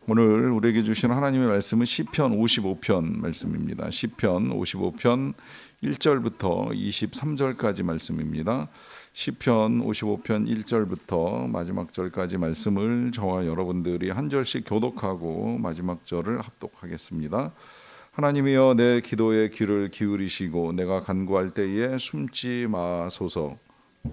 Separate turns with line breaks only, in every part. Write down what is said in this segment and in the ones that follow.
오늘 우리에게 주신 하나님의 말씀은 시편 55편 말씀입니다. 시편 55편 1절부터 23절까지 말씀입니다. 시편 55편 1절부터 마지막 절까지 말씀을 저와 여러분들이 한 절씩 교독하고 마지막 절을 합독하겠습니다. 하나님이여, 내 기도에 귀를 기울이시고 내가 간구할 때에 숨지 마소서.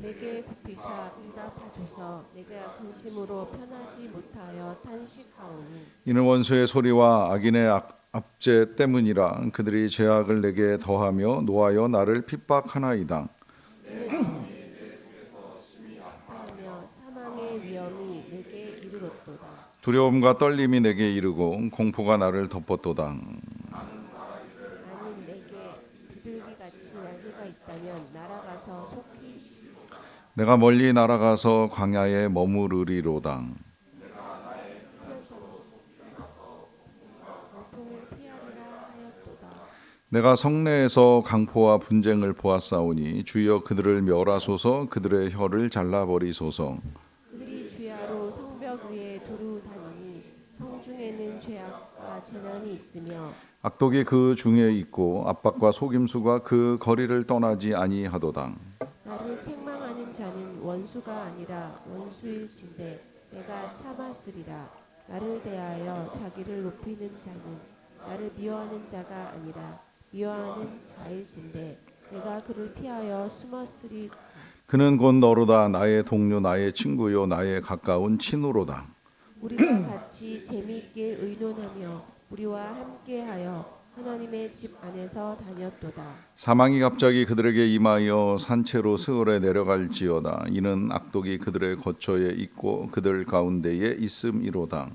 내게 굽히사 응답하소서. 내가 근심으로 편하지 못하여 탄식하오니
이는 원수의 소리와 악인의 압제 때문이라. 그들이 죄악을 내게 더하며 노하여 나를 핍박하나이다.
하며 사망의 위험이 내게 이르렀도다.
두려움과 떨림이 내게 이르고 공포가 나를 덮었도다.
아니 내게 비둘기같이 날개가 있다면 날아가서 속히
내가 멀리 날아가서 광야에 머무르리로다.
병풍을 피하리라 하였도다.
내가 성내에서 강포와 분쟁을 보았사오니 주여 그들을 멸하소서. 그들의 혀를 잘라버리소서.
그들이 주야로 성벽 위에 두루 다니니 성중에는 죄악과 재난이 있으며
악독이 그 중에 있고 압박과 속임수가 그 거리를 떠나지 아니하도다.
나를 책망하는 자는 원수가 아니라 원수일진데 내가 참았으리라. 나를 대하여 자기를 높이는 자는 나를 미워하는 자가 아니라 미워하는 자일진데 내가 그를 피하여 숨었으리라.
그는 곧 너로다. 나의 동료, 나의 친구요, 나의 가까운 친우로다.
우리가 같이 재미있게 의논하며 우리와 함께하여 하나님의 집 안에서 다녔도다.
사망이 갑자기 그들에게 임하여 산채로 스올에 내려갈지어다. 이는 악독이 그들의 거처에 있고 그들 가운데에 있음이로다.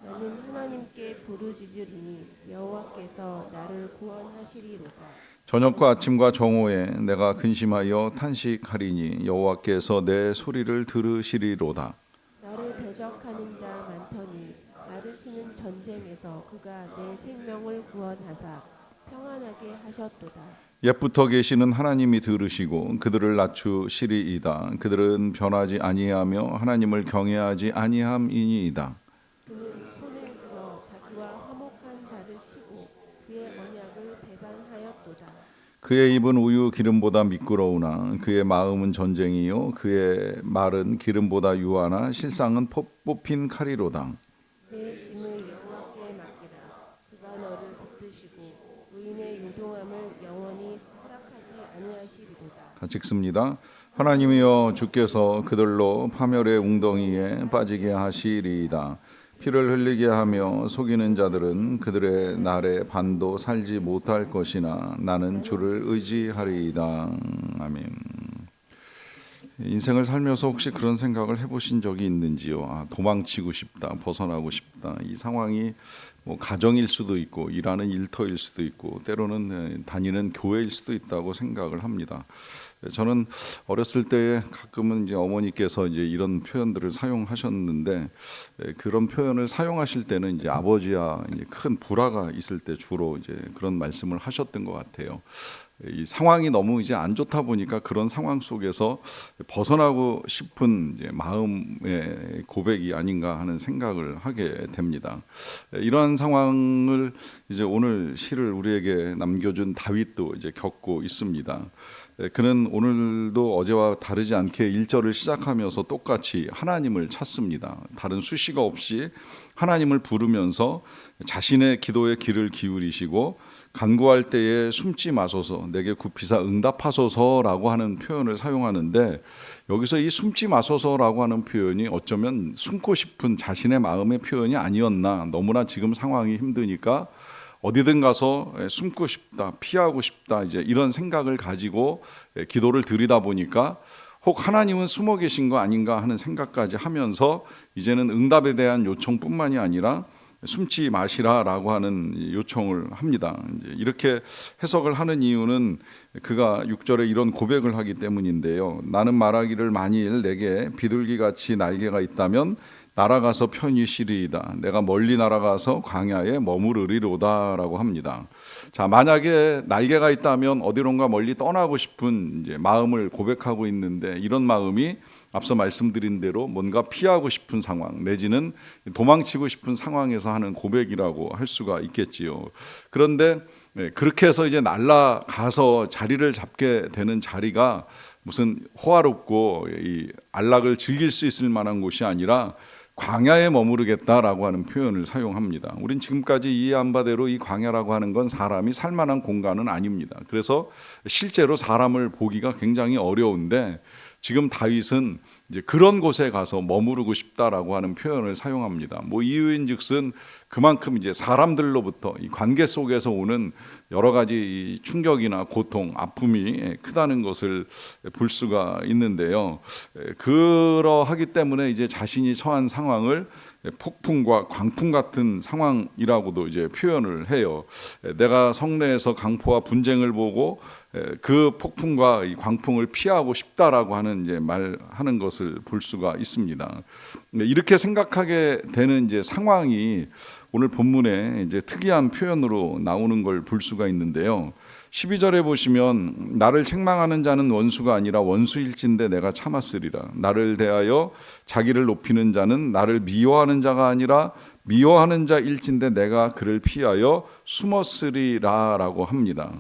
나는 하나님께 부르짖으리니 여호와께서 나를 구원하시리로다.
저녁과 아침과 정오에 내가 근심하여 탄식하리니 여호와께서 내 소리를 들으시리로다.
나를 대적하는 자 많더니 나를 치는 전쟁에서 그가 내 생명을 구원하사 평안하게 하셨도다.
옛부터 계시는 하나님이 들으시고 그들을 낮추시리이다. 그들은 변하지 아니하며 하나님을 경외하지 아니함이니이다.
그는 손을 들어 자기와 화목한 자를 치고 그의 언약을 배반하였도다.
그의 입은 우유 기름보다 미끄러우나 그의 마음은 전쟁이요 그의 말은 기름보다 유하나 실상은 뽑힌 칼이로다.
내 짐을 여호와께 맡기라. 그가 너를 붙드시고 의인의 요동함을 영원히 허락하지 아니하시리로다.
같이 읽습니다. 하나님이여, 주께서 그들로 파멸의 웅덩이에 빠지게 하시리이다. 피를 흘리게 하며 속이는 자들은 그들의 날에 반도 살지 못할 것이나 나는 주를 의지하리이다. 아멘. 인생을 살면서 혹시 그런 생각을 해보신 적이 있는지요? 도망치고 싶다, 벗어나고 싶다. 이 상황이 뭐 가정일 수도 있고 일하는 일터일 수도 있고 때로는 다니는 교회일 수도 있다고 생각을 합니다. 저는 어렸을 때 가끔은 이제 어머니께서 이제 이런 표현들을 사용하셨는데 그런 표현을 사용하실 때는 이제 아버지와 이제 큰 불화가 있을 때 주로 이제 그런 말씀을 하셨던 것 같아요. 이 상황이 너무 이제 안 좋다 보니까 그런 상황 속에서 벗어나고 싶은 이제 마음의 고백이 아닌가 하는 생각을 하게 됩니다. 이러한 상황을 이제 오늘 시를 우리에게 남겨준 다윗도 이제 겪고 있습니다. 그는 오늘도 어제와 다르지 않게 1절을 시작하면서 똑같이 하나님을 찾습니다. 다른 수식어 없이 하나님을 부르면서 자신의 기도에 귀를 기울이시고 간구할 때에 숨지 마소서, 내게 굽히사 응답하소서라고 하는 표현을 사용하는데, 여기서 이 숨지 마소서라고 하는 표현이 어쩌면 숨고 싶은 자신의 마음의 표현이 아니었나. 너무나 지금 상황이 힘드니까 어디든 가서 숨고 싶다, 피하고 싶다, 이제 이런 생각을 가지고 기도를 드리다 보니까 혹 하나님은 숨어 계신 거 아닌가 하는 생각까지 하면서 이제는 응답에 대한 요청뿐만이 아니라 숨지 마시라라고 하는 요청을 합니다. 이제 이렇게 해석을 하는 이유는 그가 6절에 이런 고백을 하기 때문인데요. 나는 말하기를 만일 내게 비둘기같이 날개가 있다면 날아가서 편히 쉬리이다. 내가 멀리 날아가서 광야에 머무르리로다라고 합니다. 자, 만약에 날개가 있다면 어디론가 멀리 떠나고 싶은 이제 마음을 고백하고 있는데, 이런 마음이 앞서 말씀드린 대로 뭔가 피하고 싶은 상황 내지는 도망치고 싶은 상황에서 하는 고백이라고 할 수가 있겠지요. 그런데 그렇게 해서 이제 날아가서 자리를 잡게 되는 자리가 무슨 호화롭고 이 안락을 즐길 수 있을 만한 곳이 아니라 광야에 머무르겠다라고 하는 표현을 사용합니다. 우린 지금까지 이해한 바대로 이 광야라고 하는 건 사람이 살 만한 공간은 아닙니다. 그래서 실제로 사람을 보기가 굉장히 어려운데, 지금 다윗은 이제 그런 곳에 가서 머무르고 싶다라고 하는 표현을 사용합니다. 뭐 이유인즉슨 그만큼 이제 사람들로부터 이 관계 속에서 오는 여러 가지 충격이나 고통, 아픔이 크다는 것을 볼 수가 있는데요. 그러하기 때문에 이제 자신이 처한 상황을 폭풍과 광풍 같은 상황이라고도 이제 표현을 해요. 내가 성내에서 강포와 분쟁을 보고 그 폭풍과 이 광풍을 피하고 싶다라고 하는 이제 말하는 것을 볼 수가 있습니다. 이렇게 생각하게 되는 이제 상황이 오늘 본문에 이제 특이한 표현으로 나오는 걸 볼 수가 있는데요. 12절에 보시면 나를 책망하는 자는 원수가 아니라 원수일진데 내가 참았으리라. 나를 대하여 자기를 높이는 자는 나를 미워하는 자가 아니라 미워하는 자일진데 내가 그를 피하여 숨었으리라라고 합니다.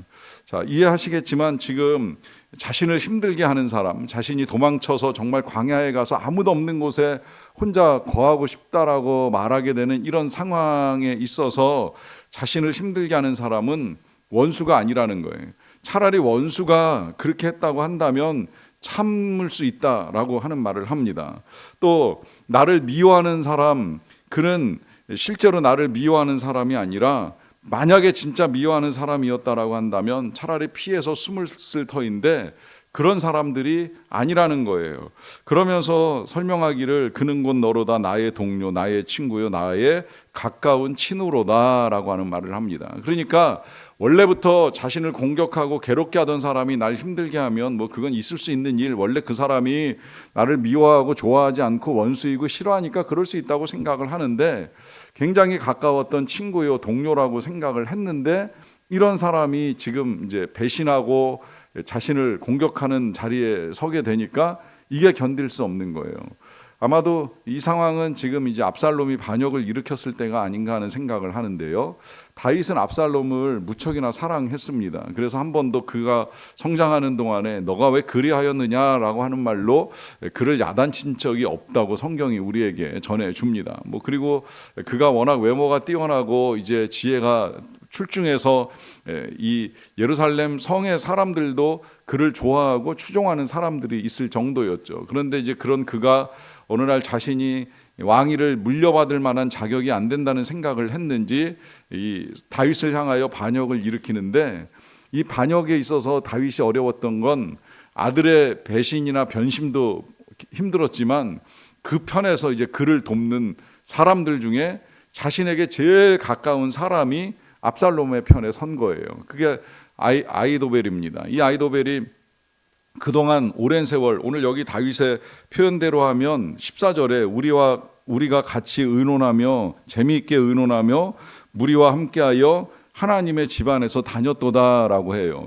자, 이해하시겠지만 지금 자신을 힘들게 하는 사람, 자신이 도망쳐서 정말 광야에 가서 아무도 없는 곳에 혼자 거하고 싶다라고 말하게 되는 이런 상황에 있어서 자신을 힘들게 하는 사람은 원수가 아니라는 거예요. 차라리 원수가 그렇게 했다고 한다면 참을 수 있다라고 하는 말을 합니다. 또 나를 미워하는 사람, 그는 실제로 나를 미워하는 사람이 아니라 만약에 진짜 미워하는 사람이었다라고 한다면 차라리 피해서 숨을 쓸 터인데 그런 사람들이 아니라는 거예요. 그러면서 설명하기를 그는 곧 너로다 나의 동료, 나의 친구요, 나의 가까운 친우로다라고 하는 말을 합니다. 그러니까 원래부터 자신을 공격하고 괴롭게 하던 사람이 날 힘들게 하면 뭐 그건 있을 수 있는 일, 원래 그 사람이 나를 미워하고 좋아하지 않고 원수이고 싫어하니까 그럴 수 있다고 생각을 하는데, 굉장히 가까웠던 친구요 동료라고 생각을 했는데 이런 사람이 지금 이제 배신하고 자신을 공격하는 자리에 서게 되니까 이게 견딜 수 없는 거예요. 아마도 이 상황은 지금 이제 압살롬이 반역을 일으켰을 때가 아닌가 하는 생각을 하는데요. 다윗은 압살롬을 무척이나 사랑했습니다. 그래서 한 번도 그가 성장하는 동안에 너가 왜 그리하였느냐라고 하는 말로 그를 야단친 적이 없다고 성경이 우리에게 전해줍니다. 뭐 그리고 그가 워낙 외모가 뛰어나고 이제 지혜가 출중해서 이 예루살렘 성의 사람들도 그를 좋아하고 추종하는 사람들이 있을 정도였죠. 그런데 이제 그런 그가 어느 날 자신이 왕위를 물려받을 만한 자격이 안 된다는 생각을 했는지 이 다윗을 향하여 반역을 일으키는데, 이 반역에 있어서 다윗이 어려웠던 건 아들의 배신이나 변심도 힘들었지만 그 편에서 이제 그를 돕는 사람들 중에 자신에게 제일 가까운 사람이 압살롬의 편에 선 거예요. 그게 아이도벨입니다. 이 아이도벨이 그동안 오랜 세월, 오늘 여기 다윗의 표현대로 하면 14절에 우리가 같이 의논하며 재미있게 의논하며 무리와 함께하여 하나님의 집안에서 다녔도다라고 해요.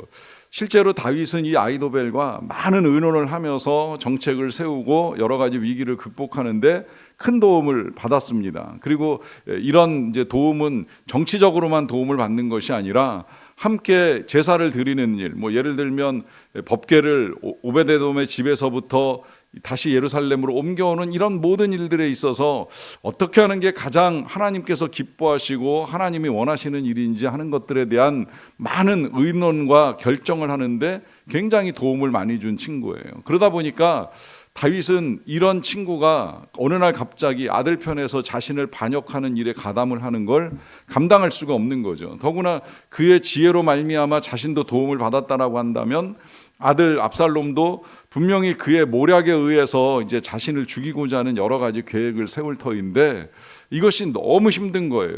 실제로 다윗은 이 아이도벨과 많은 의논을 하면서 정책을 세우고 여러 가지 위기를 극복하는데 큰 도움을 받았습니다. 그리고 이런 이제 도움은 정치적으로만 도움을 받는 것이 아니라 함께 제사를 드리는 일, 뭐 예를 들면 법궤를 오베데돔의 집에서부터 다시 예루살렘으로 옮겨오는 이런 모든 일들에 있어서 어떻게 하는 게 가장 하나님께서 기뻐하시고 하나님이 원하시는 일인지 하는 것들에 대한 많은 의논과 결정을 하는데 굉장히 도움을 많이 준 친구예요. 그러다 보니까 다윗은 이런 친구가 어느 날 갑자기 아들 편에서 자신을 반역하는 일에 가담을 하는 걸 감당할 수가 없는 거죠. 더구나 그의 지혜로 말미암아 자신도 도움을 받았다라고 한다면 아들 압살롬도 분명히 그의 모략에 의해서 이제 자신을 죽이고자 하는 여러 가지 계획을 세울 터인데 이것이 너무 힘든 거예요.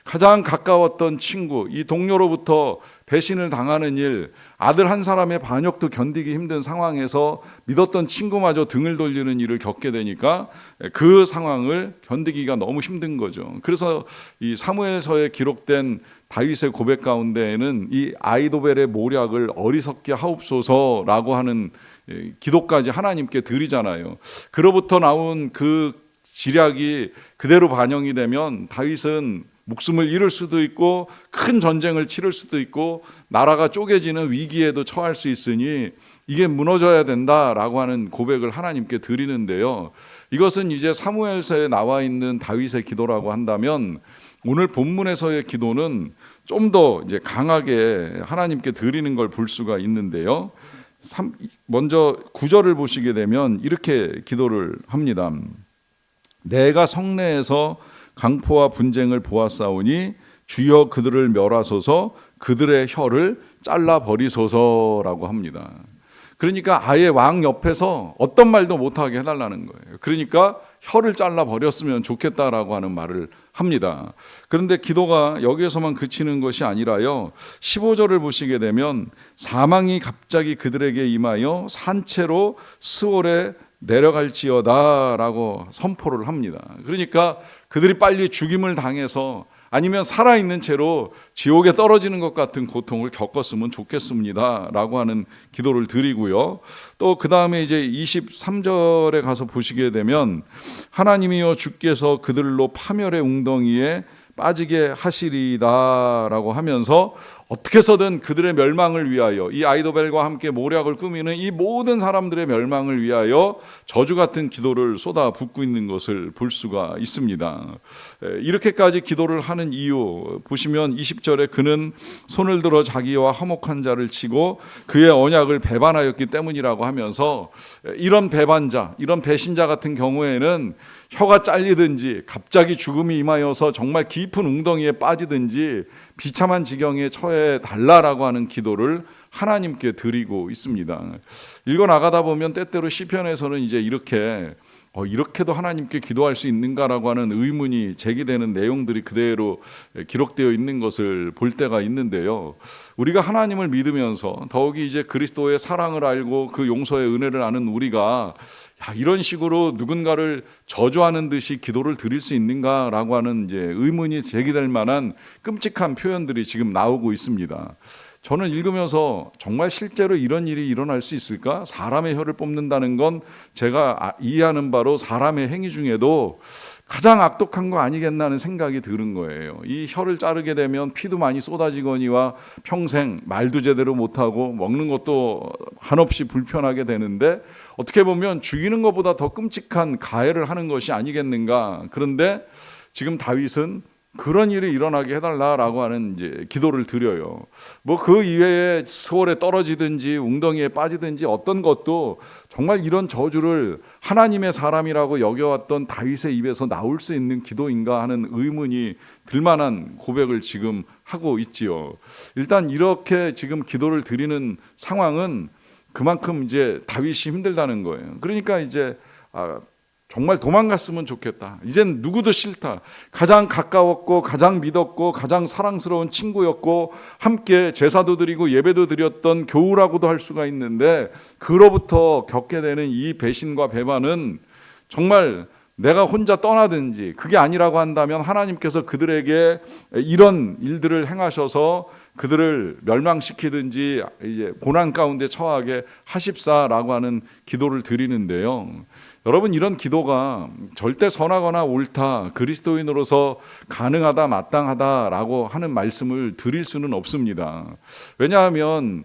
가장 가까웠던 친구, 이 동료로부터 배신을 당하는 일, 아들 한 사람의 반역도 견디기 힘든 상황에서 믿었던 친구마저 등을 돌리는 일을 겪게 되니까 그 상황을 견디기가 너무 힘든 거죠. 그래서 이 사무엘서에 기록된 다윗의 고백 가운데에는 이 아이도벨의 모략을 어리석게 하옵소서라고 하는 기도까지 하나님께 드리잖아요. 그로부터 나온 그 지략이 그대로 반영이 되면 다윗은 목숨을 잃을 수도 있고 큰 전쟁을 치를 수도 있고 나라가 쪼개지는 위기에도 처할 수 있으니 이게 무너져야 된다라고 하는 고백을 하나님께 드리는데요. 이것은 이제 사무엘서에 나와 있는 다윗의 기도라고 한다면 오늘 본문에서의 기도는 좀 더 이제 강하게 하나님께 드리는 걸 볼 수가 있는데요. 먼저 9절을 보시게 되면 이렇게 기도를 합니다. 내가 성내에서 강포와 분쟁을 보았사오니 주여 그들을 멸하소서, 그들의 혀를 잘라버리소서라고 합니다. 그러니까 아예 왕 옆에서 어떤 말도 못하게 해달라는 거예요. 그러니까 혀를 잘라버렸으면 좋겠다라고 하는 말을 합니다. 그런데 기도가 여기에서만 그치는 것이 아니라요, 15절을 보시게 되면 사망이 갑자기 그들에게 임하여 산채로 스올에 내려갈지어다 라고 선포를 합니다. 그러니까 그들이 빨리 죽임을 당해서 아니면 살아있는 채로 지옥에 떨어지는 것 같은 고통을 겪었으면 좋겠습니다 라고 하는 기도를 드리고요. 또 그 다음에 이제 23절에 가서 보시게 되면 하나님이여 주께서 그들로 파멸의 웅덩이에 빠지게 하시리다 라고 하면서 어떻게 해서든 그들의 멸망을 위하여, 이 아이도벨과 함께 모략을 꾸미는 이 모든 사람들의 멸망을 위하여 저주 같은 기도를 쏟아붓고 있는 것을 볼 수가 있습니다. 이렇게까지 기도를 하는 이유 보시면 20절에 그는 손을 들어 자기와 화목한 자를 치고 그의 언약을 배반하였기 때문이라고 하면서 이런 배반자, 이런 배신자 같은 경우에는 혀가 잘리든지 갑자기 죽음이 임하여서 정말 깊은 웅덩이에 빠지든지 비참한 지경에 처해 달라라고 하는 기도를 하나님께 드리고 있습니다. 읽어 나가다 보면 때때로 시편에서는 이제 이렇게도 하나님께 기도할 수 있는가라고 하는 의문이 제기되는 내용들이 그대로 기록되어 있는 것을 볼 때가 있는데요. 우리가 하나님을 믿으면서 더욱이 이제 그리스도의 사랑을 알고 그 용서의 은혜를 아는 우리가 이런 식으로 누군가를 저주하는 듯이 기도를 드릴 수 있는가라고 하는 이제 의문이 제기될 만한 끔찍한 표현들이 지금 나오고 있습니다. 저는 읽으면서 정말 실제로 이런 일이 일어날 수 있을까? 사람의 혀를 뽑는다는 건 제가 이해하는 바로 사람의 행위 중에도 가장 악독한 거 아니겠나 하는 생각이 드는 거예요. 이 혀를 자르게 되면 피도 많이 쏟아지거니와 평생 말도 제대로 못하고 먹는 것도 한없이 불편하게 되는데 어떻게 보면 죽이는 것보다 더 끔찍한 가해를 하는 것이 아니겠는가. 그런데 지금 다윗은 그런 일이 일어나게 해달라라고 하는 이제 기도를 드려요. 뭐 그 이외에 스월에 떨어지든지 웅덩이에 빠지든지 어떤 것도 정말 이런 저주를 하나님의 사람이라고 여겨왔던 다윗의 입에서 나올 수 있는 기도인가 하는 의문이 들만한 고백을 지금 하고 있지요. 일단 이렇게 지금 기도를 드리는 상황은 그만큼 이제 다윗이 힘들다는 거예요. 그러니까 이제 정말 도망갔으면 좋겠다. 이젠 누구도 싫다. 가장 가까웠고 가장 믿었고 가장 사랑스러운 친구였고 함께 제사도 드리고 예배도 드렸던 교우라고도 할 수가 있는데 그로부터 겪게 되는 이 배신과 배반은 정말 내가 혼자 떠나든지 그게 아니라고 한다면 하나님께서 그들에게 이런 일들을 행하셔서 그들을 멸망시키든지 이제 고난 가운데 처하게 하십사라고 하는 기도를 드리는데요. 여러분, 이런 기도가 절대 선하거나 옳다, 그리스도인으로서 가능하다, 마땅하다라고 하는 말씀을 드릴 수는 없습니다. 왜냐하면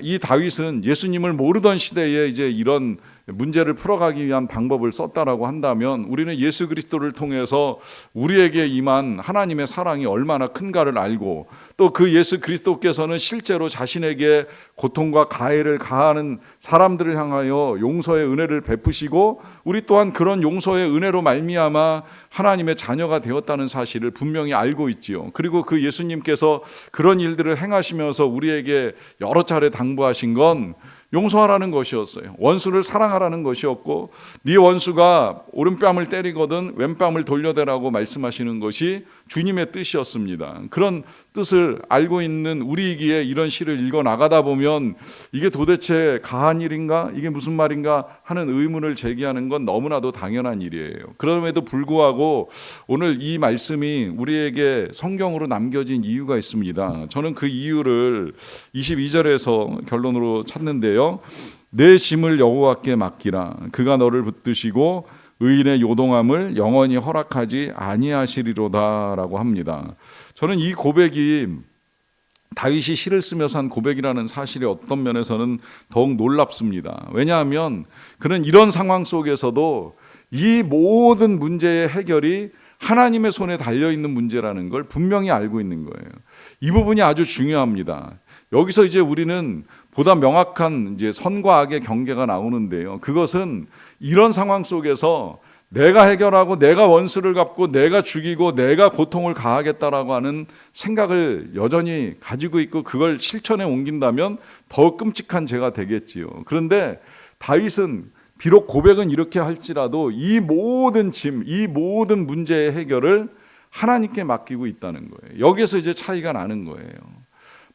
이 다윗은 예수님을 모르던 시대에 이제 이런 문제를 풀어가기 위한 방법을 썼다라고 한다면 우리는 예수 그리스도를 통해서 우리에게 임한 하나님의 사랑이 얼마나 큰가를 알고 또 그 예수 그리스도께서는 실제로 자신에게 고통과 가해를 가하는 사람들을 향하여 용서의 은혜를 베푸시고 우리 또한 그런 용서의 은혜로 말미암아 하나님의 자녀가 되었다는 사실을 분명히 알고 있지요. 그리고 그 예수님께서 그런 일들을 행하시면서 우리에게 여러 차례 당부하신 건 용서하라는 것이었어요. 원수를 사랑하라는 것이었고, 네 원수가 오른뺨을 때리거든 왼뺨을 돌려대라고 말씀하시는 것이 주님의 뜻이었습니다. 그런 뜻을 알고 있는 우리이기에 이런 시를 읽어 나가다 보면 이게 도대체 가한 일인가? 이게 무슨 말인가? 하는 의문을 제기하는 건 너무나도 당연한 일이에요. 그럼에도 불구하고 오늘 이 말씀이 우리에게 성경으로 남겨진 이유가 있습니다. 저는 그 이유를 22절에서 결론으로 찾는데요. 내 짐을 여호와께 맡기라. 그가 너를 붙드시고 의인의 요동함을 영원히 허락하지 아니하시리로다라고 합니다. 저는 이 고백이 다윗이 시를 쓰면서 한 고백이라는 사실이 어떤 면에서는 더욱 놀랍습니다. 왜냐하면 그는 이런 상황 속에서도 이 모든 문제의 해결이 하나님의 손에 달려있는 문제라는 걸 분명히 알고 있는 거예요. 이 부분이 아주 중요합니다. 여기서 이제 우리는 보다 명확한 이제 선과 악의 경계가 나오는데요. 그것은 이런 상황 속에서 내가 해결하고 내가 원수를 갚고 내가 죽이고 내가 고통을 가하겠다라고 하는 생각을 여전히 가지고 있고 그걸 실천에 옮긴다면 더 끔찍한 죄가 되겠지요. 그런데 다윗은 비록 고백은 이렇게 할지라도 이 모든 짐, 이 모든 문제의 해결을 하나님께 맡기고 있다는 거예요. 여기서 이제 차이가 나는 거예요.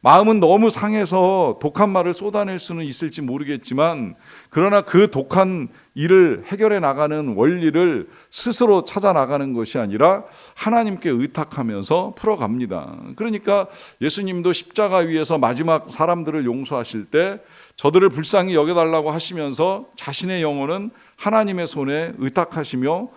마음은 너무 상해서 독한 말을 쏟아낼 수는 있을지 모르겠지만 그러나 그 독한 일을 해결해 나가는 원리를 스스로 찾아 나가는 것이 아니라 하나님께 의탁하면서 풀어갑니다. 그러니까 예수님도 십자가 위에서 마지막 사람들을 용서하실 때 저들을 불쌍히 여겨달라고 하시면서 자신의 영혼은 하나님의 손에 의탁하시며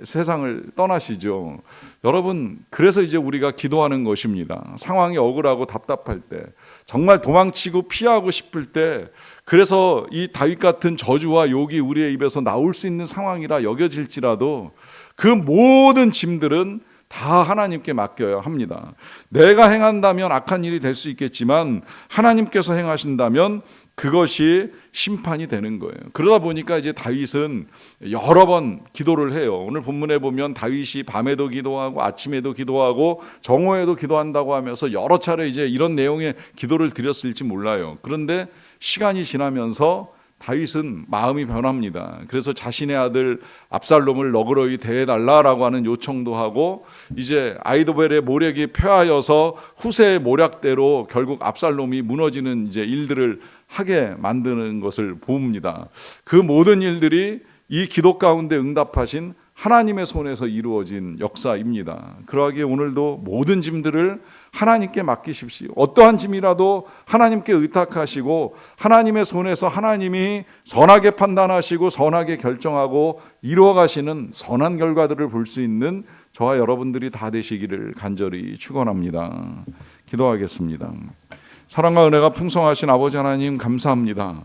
세상을 떠나시죠. 여러분, 그래서 이제 우리가 기도하는 것입니다. 상황이 억울하고 답답할 때, 정말 도망치고 피하고 싶을 때, 그래서 이 다윗 같은 저주와 욕이 우리의 입에서 나올 수 있는 상황이라 여겨질지라도 그 모든 짐들은 다 하나님께 맡겨야 합니다. 내가 행한다면 악한 일이 될 수 있겠지만 하나님께서 행하신다면 그것이 심판이 되는 거예요. 그러다 보니까 이제 다윗은 여러 번 기도를 해요. 오늘 본문에 보면 다윗이 밤에도 기도하고 아침에도 기도하고 정오에도 기도한다고 하면서 여러 차례 이제 이런 내용의 기도를 드렸을지 몰라요. 그런데 시간이 지나면서 다윗은 마음이 변합니다. 그래서 자신의 아들 압살롬을 너그러이 대해달라라고 하는 요청도 하고 이제 아이도벨의 모략이 폐하여서 후세의 모략대로 결국 압살롬이 무너지는 이제 일들을 하게 만드는 것을 봅니다. 그 모든 일들이 이 기도 가운데 응답하신 하나님의 손에서 이루어진 역사입니다. 그러하기에 오늘도 모든 짐들을 하나님께 맡기십시오. 어떠한 짐이라도 하나님께 의탁하시고 하나님의 손에서 하나님이 선하게 판단하시고 선하게 결정하고 이루어 가시는 선한 결과들을 볼 수 있는 저와 여러분들이 다 되시기를 간절히 축원합니다. 기도하겠습니다. 사랑과 은혜가 풍성하신 아버지 하나님 감사합니다.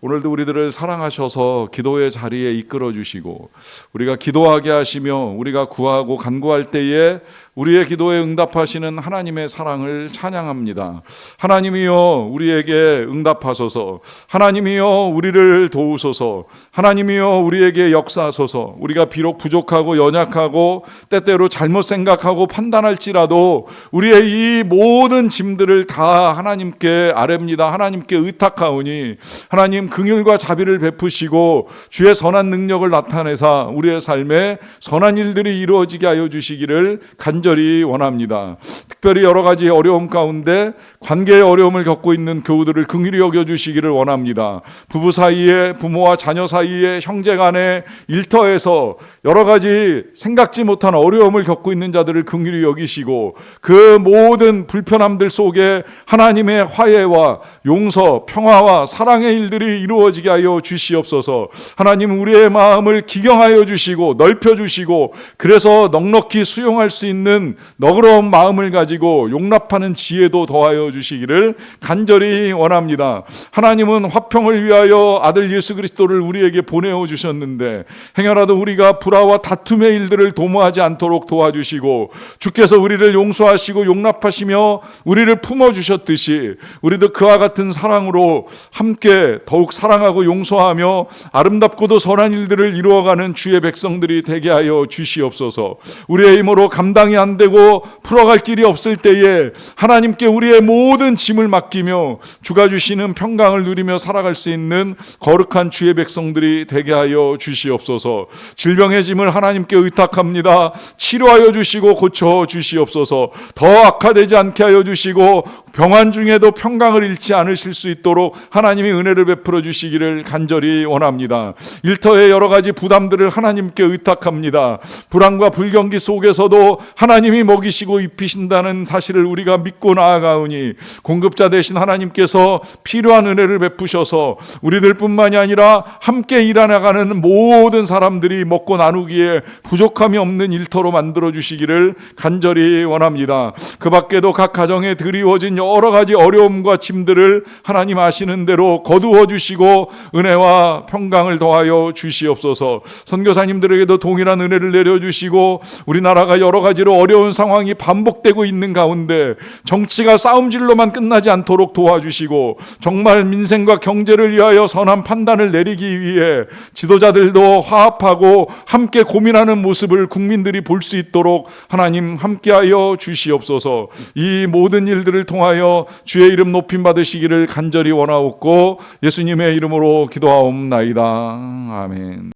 오늘도 우리들을 사랑하셔서 기도의 자리에 이끌어 주시고 우리가 기도하게 하시며 우리가 구하고 간구할 때에 우리의 기도에 응답하시는 하나님의 사랑을 찬양합니다. 하나님이여 우리에게 응답하소서. 하나님이여 우리를 도우소서. 하나님이여 우리에게 역사하소서. 우리가 비록 부족하고 연약하고 때때로 잘못 생각하고 판단할지라도 우리의 이 모든 짐들을 다 하나님께 아뢰입니다. 하나님께 의탁하오니 하나님 긍휼과 자비를 베푸시고 주의 선한 능력을 나타내사 우리의 삶에 선한 일들이 이루어지게 하여 주시기를 간절히 원합니다. 특별히 여러 가지 어려움 가운데 관계의 어려움을 겪고 있는 교우들을 긍휼히 여겨주시기를 원합니다. 부부 사이에, 부모와 자녀 사이에, 형제 간에 일터에서 여러 가지 생각지 못한 어려움을 겪고 있는 자들을 긍휼히 여기시고 그 모든 불편함들 속에 하나님의 화해와 용서, 평화와 사랑의 일들이 이루어지게 하여 주시옵소서. 하나님 우리의 마음을 기경하여 주시고 넓혀주시고 그래서 넉넉히 수용할 수 있는 너그러운 마음을 가지고 용납하는 지혜도 더하여 주시기를 간절히 원합니다. 하나님은 화평을 위하여 아들 예수 그리스도를 우리에게 보내어 주셨는데 행여라도 우리가 불화와 다툼의 일들을 도모하지 않도록 도와주시고, 주께서 우리를 용서하시고 용납하시며 우리를 품어주셨듯이 우리도 그와 같은 사랑으로 함께 더욱 사랑하고 용서하며 아름답고도 선한 일들을 이루어가는 주의 백성들이 되게 하여 주시옵소서. 우리의 힘으로 감당이 안 되고 풀어갈 길이 없을 때에 하나님께 우리의 모든 짐을 맡기며 주가 주시는 평강을 누리며 살아갈 수 있는 거룩한 주의 백성들이 되게 하여 주시옵소서. 질병의 짐을 하나님께 의탁합니다. 치료하여 주시고 고쳐 주시옵소서. 더 악화되지 않게 하여 주시고 병환 중에도 평강을 잃지 않으실 수 있도록 하나님이 은혜를 베풀어 주시기를 간절히 원합니다. 일터의 여러 가지 부담들을 하나님께 의탁합니다. 불안과 불경기 속에서도 하나님이 먹이시고 입히신다는 사실을 우리가 믿고 나아가오니 공급자 되신 하나님께서 필요한 은혜를 베푸셔서 우리들뿐만이 아니라 함께 일해나가는 모든 사람들이 먹고 나누기에 부족함이 없는 일터로 만들어 주시기를 간절히 원합니다. 그 밖에도 각 가정에 드리워진 여러 가지 어려움과 짐들을 하나님 아시는 대로 거두어 주시고 은혜와 평강을 더하여 주시옵소서. 선교사님들에게도 동일한 은혜를 내려주시고 우리나라가 여러 가지로 어려운 상황이 반복되고 있는 가운데 정치가 싸움질로만 끝나지 않도록 도와주시고 정말 민생과 경제를 위하여 선한 판단을 내리기 위해 지도자들도 화합하고 함께 고민하는 모습을 국민들이 볼 수 있도록 하나님 함께하여 주시옵소서. 이 모든 일들을 통하여 주의 이름 높임 받으시기를 간절히 원하옵고 예수님의 이름으로 기도하옵나이다. 아멘.